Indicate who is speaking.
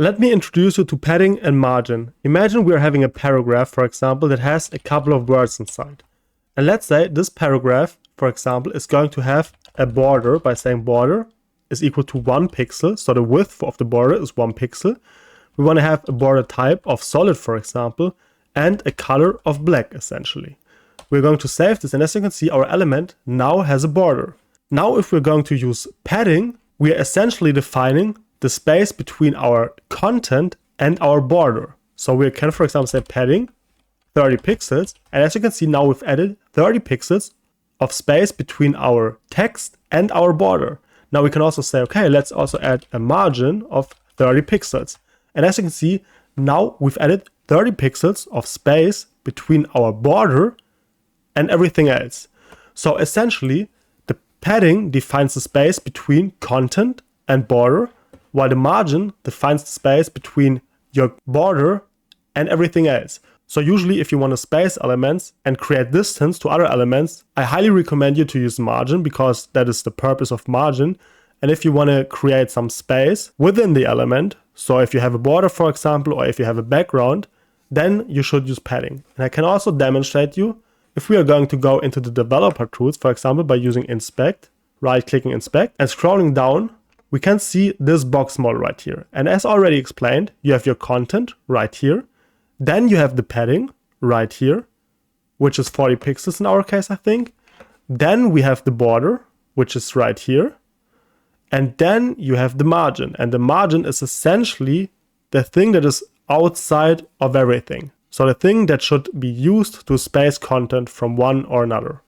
Speaker 1: Let me introduce you to padding and margin. Imagine we are having a paragraph, for example, that has a couple of words inside. And let's say this paragraph, for example, is going to have a border by saying border is equal to 1 pixel. So the width of the border is 1 pixel. We want to have a border type of solid, for example, and a color of black, essentially. We're going to save this, and as you can see, our element now has a border. Now, if we're going to use padding, we are essentially defining the space between our content and our border. So we can, for example, say padding 30 pixels. And as you can see, now we've added 30 pixels of space between our text and our border. Now we can also say, okay, let's also add a margin of 30 pixels. And as you can see, now we've added 30 pixels of space between our border and everything else. So essentially, the padding defines the space between content and border, while the margin defines the space between your border and everything else. So usually if you want to space elements and create distance to other elements, I highly recommend you to use margin, because that is the purpose of margin. And if you want to create some space within the element, so if you have a border, for example, or if you have a background, then you should use padding. And I can also demonstrate you, if we are going to go into the developer tools, for example, by using inspect, right-clicking inspect, and scrolling down, we can see this box model right here. And as already explained, you have your content right here. Then you have the padding right here, which is 40 pixels in our case, I think. Then we have the border, which is right here. And then you have the margin. And the margin is essentially the thing that is outside of everything. So the thing that should be used to space content from one or another.